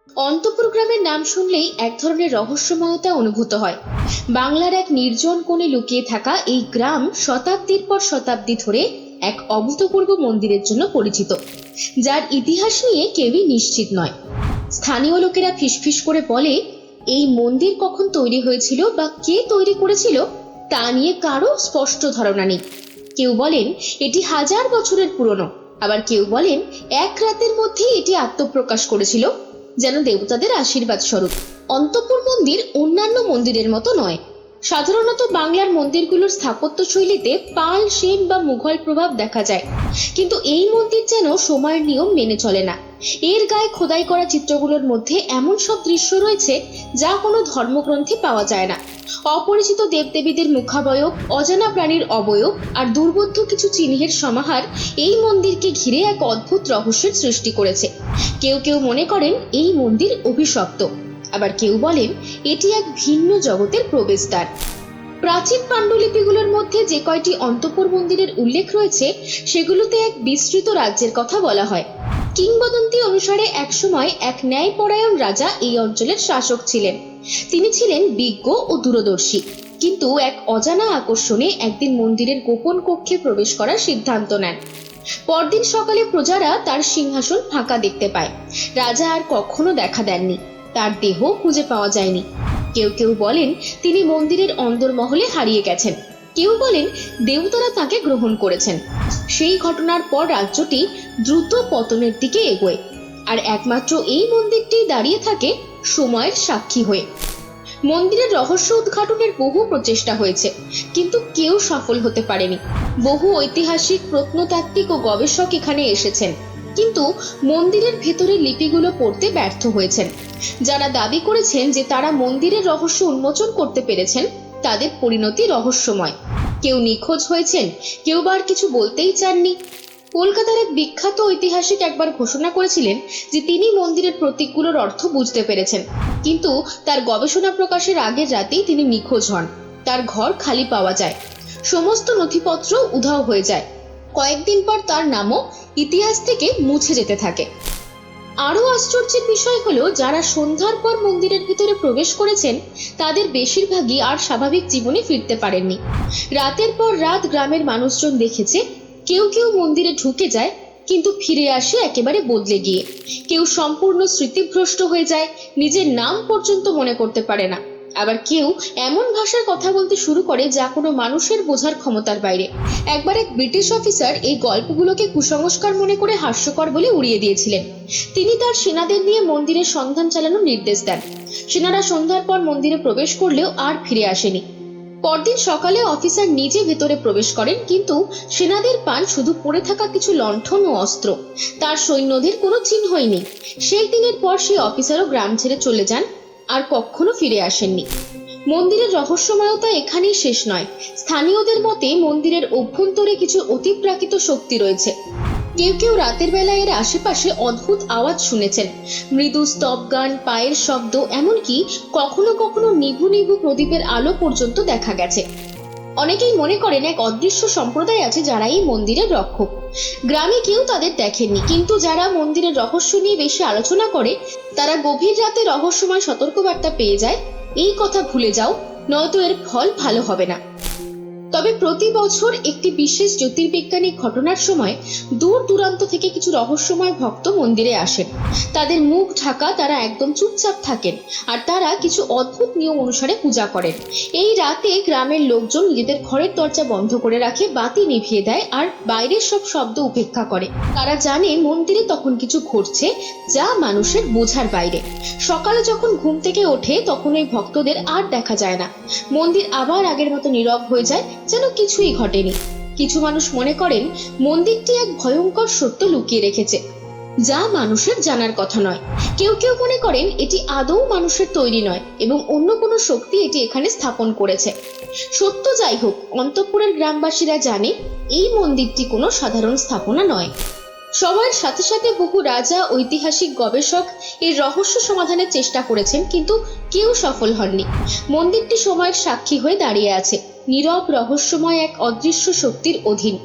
অন্তপুর গ্রামের নাম শুনলেই এক ধরনের রহস্যময়তা অনুভূত হয়। বাংলার এক নির্জন কোণে লুকিয়ে থাকা এই গ্রাম শতাব্দীর পর শতাব্দী ধরে এক অভূতপূর্ব মন্দিরের জন্য পরিচিত, যার ইতিহাস নিয়ে কেউই নিশ্চিত নয়। স্থানীয় লোকেরা ফিসফিস করে বলে, এই মন্দির কখন তৈরি হয়েছিল বা কে তৈরি করেছিল তা নিয়ে কারো স্পষ্ট ধারণা নেই। কেউ বলেন এটি হাজার বছরের পুরনো, আবার কেউ বলেন এক রাতের মধ্যেই এটি আত্মপ্রকাশ করেছিল, যেন দেবতাদের আশীর্বাদ স্বরূপ। অন্তঃপুর মন্দির অন্যান্য মন্দিরের মতো নয়। সাধারণত বাংলার মন্দিরগুলোর স্থাপত্য শৈলীতে পাল, সেন বা মুঘল প্রভাব দেখা যায়, কিন্তু এই মন্দির যেন সময়ের নিয়ম মেনে চলে না। এর গায়ে খোদাই করা চিত্রগুলোর মধ্যে এমন সব দৃশ্য রয়েছে যা কোনো ধর্মগ্রন্থে পাওয়া যায় না। অপরিচিত দেবদেবীদের মুখাবয়ব, অজানা প্রাণীর অবয়ব আর দুর্বোধ্য কিছু চিহ্নের সমাহার এই মন্দিরকে ঘিরে এক অদ্ভুত রহস্যের সৃষ্টি করেছে। কেউ কেউ মনে করেন এই মন্দির অভিশপ্ত, আবার কেউ বলেন এটি এক ভিন্ন জগতের প্রবেশদ্বার। প্রাচীন পাণ্ডুলিপিগুলোর মধ্যে যে কয়টি অন্তঃপুর মন্দিরের উল্লেখ রয়েছে সেগুলোতে এক বিস্তৃত রাজ্যের কথা বলা হয়। কিংবদন্তি অনুসারে একসময় এক ন্যায়পরায়ণ রাজা এই অঞ্চলের শাসক ছিলেন। তিনি ছিলেন বিজ্ঞ ও দূরদর্শী, কিন্তু এক অজানা আকর্ষণে একদিন মন্দিরের গোপন কক্ষে প্রবেশ করার সিদ্ধান্ত নেন। পরদিন সকালে প্রজারা তার সিংহাসন ফাঁকা দেখতে পায়। রাজা আর কখনো দেখা দেননি, তার দেহ খুঁজে পাওয়া যায়নি। কেউ কেউ বলেন তিনি মন্দিরের অন্দরমহলে হারিয়ে গেছেন, কেউ বলেন দেবতারা তাকে গ্রহণ করেছেন। সেই ঘটনার পর রাজ্যটি দ্রুত পতনের দিকে এগোয়, আর একমাত্র এই মন্দিরটি দাঁড়িয়ে থাকে সময়ের সাক্ষী হয়ে। মন্দিরের রহস্য উদ্ঘাটনের বহু প্রচেষ্টা হয়েছে, কিন্তু কেউ সফল হতে পারেনি। বহু ঐতিহাসিক, প্রত্নতাত্ত্বিক ও গবেষক এখানে এসেছেন, কিন্তু মন্দিরের ভেতরের লিপিগুলো পড়তে ব্যর্থ হয়েছেন। যারা দাবি করেছেন যে তারা মন্দিরের রহস্য উন্মোচন করতে পেরেছেন, তাদের পরিণতি রহস্যময়। কেউ নিখোঁজ হয়েছেন, কেউ বা কিছু বলতেই চাননি। কলকাতার এক বিখ্যাত ঐতিহাসিক একবার ঘোষণা করেছিলেন যে তিনি মন্দিরের প্রতীকগুলোর অর্থ বুঝতে পেরেছেন, কিন্তু তার গবেষণা প্রকাশের আগের রাতেই তিনি নিখোঁজ হন। তার ঘর খালি পাওয়া যায়, সমস্ত নথিপত্র উধাও হয়ে যায়। কয়েকদিন পর তার নামও ইতিহাস থেকে মুছে যেতে থাকে। আরো আশ্চর্যের বিষয় হলো, যারা সন্ধ্যার পর মন্দিরের ভিতরে প্রবেশ করেছেন তাদের বেশিরভাগই আর স্বাভাবিক জীবনে ফিরতে পারেননি। রাতের পর রাত গ্রামের মানুষজন দেখেছে কেউ কেউ মন্দিরে ঢুকে যায়, কিন্তু ফিরে আসে একেবারে বদলে গিয়ে। কেউ সম্পূর্ণ স্মৃতিভ্রষ্ট হয়ে যায়, নিজের নাম পর্যন্ত মনে করতে পারে না। আবার কেউ এমন ভাষায় কথা বলতে শুরু করে যা কোনো মানুষের বোঝার ক্ষমতার বাইরে। একবার এক ব্রিটিশ অফিসার এই গল্পগুলোকে কুসংস্কার মনে করে হাস্যকর বলে উড়িয়ে দিয়েছিলেন। তিনি তার সেনাদের নিয়ে মন্দিরের সন্ধান চালানোর নির্দেশ দেন। সেনারা সন্ধ্যার পর মন্দিরে প্রবেশ করলেও আর ফিরে আসেনি। পরদিন সকালে অফিসার নিজে ভেতরে প্রবেশ করেন, কিন্তু সেনাদের পান শুধু পড়ে থাকা কিছু লণ্ঠন ও অস্ত্র। তার সৈন্যদের কোনো চিহ্নই নেই। সেই দিনের পর সেই অফিসারও গ্রাম ছেড়ে চলে যান, আর কখনো ফিরে আসেননি। মন্দিরের রহস্যময়তা এখানেই শেষ নয়। স্থানীয়দের মতে মন্দিরের অভ্যন্তরে কিছু অতিপ্রাকৃত শক্তি রয়েছে। কেউ কেউ রাতের বেলা এর আশেপাশে অদ্ভুত আওয়াজ শুনেছেন, মৃদু স্তব গান, পায়ের শব্দ, এমনকি কখনো কখনো নিভু নিভু প্রদীপের আলো পর্যন্ত দেখা গেছে। অনেকেই মনে করেন এক অদৃশ্য সম্প্রদায় আছে যারা এই মন্দিরের রক্ষক। গ্রামে কেউ তাদের দেখেননি, কিন্তু যারা মন্দিরের রহস্য নিয়ে বেশি আলোচনা করে তারা গভীর রাতে রহস্যময় সতর্কবার্তা পেয়ে যায়, এই কথা ভুলে যাও, নয়তো এর ফল ভালো হবে না। তবে প্রতি বছর একটি বিশেষ জ্যোতির্বৈজ্ঞানিক ঘটনার সময় দূর দূরান্ত থেকে কিছু রহস্যময় ভক্ত মন্দিরে আসেন। তাদের মুখ ঢাকা, তারা একদম চুপচাপ থাকেন, আর তারা কিছু অদ্ভুত নিয়ম অনুসারে পূজা করেন। এই রাতে গ্রামের লোকজন নিজেদের ঘরের দরজা বন্ধ করে রাখে, বাতি নিভিয়ে দেয়, আর বাইরের সব শব্দ উপেক্ষা করে। তারা জানে মন্দিরে তখন কিছু ঘটছে যা মানুষের বোঝার বাইরে। সকালে যখন ঘুম থেকে ওঠে তখন ওই ভক্তদের আর দেখা যায় না। মন্দির আবার আগের মতো নীরব হয়ে যায়, যেন কিছুই ঘটেনি। কিছু মানুষ মনে করেন মন্দিরটি এক ভয়ঙ্কর সত্য লুকিয়ে রেখেছে, যা মানুষের জানার কথা নয়। কেউ কেউ মনে করেন এটি আদৌ মানুষের তৈরি নয় এবং অন্য কোনো শক্তি এটি এখানে স্থাপন করেছে। সত্য যাই হোক, অন্তঃপুরের গ্রামবাসীরা জানে এই মন্দিরটি কোনো সাধারণ স্থাপনা নয়। সময়ের সাথে সাথে বহু রাজা, ঐতিহাসিক, গবেষক এর রহস্য সমাধানের চেষ্টা করেছেন, কিন্তু কেউ সফল হননি। মন্দিরটি সময়ের সাক্ষী হয়ে দাঁড়িয়ে আছে, নীরব, রহস্যময়, এক অদৃশ্য শক্তির অধীন।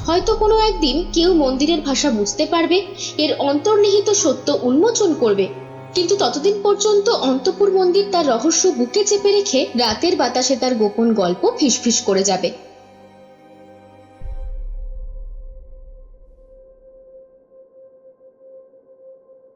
হয়তো কোনো একদিন কেউ মন্দিরের ভাষা বুঝতে পারবে, এর অন্তর্নিহিত সত্য উন্মোচন করবে, কিন্তু ততদিন পর্যন্ত অন্তপুর মন্দির তার রহস্য বুকে চেপে রেখে রাতের বাতাসে তার গোপন গল্প ফিসফিস করে যাবে।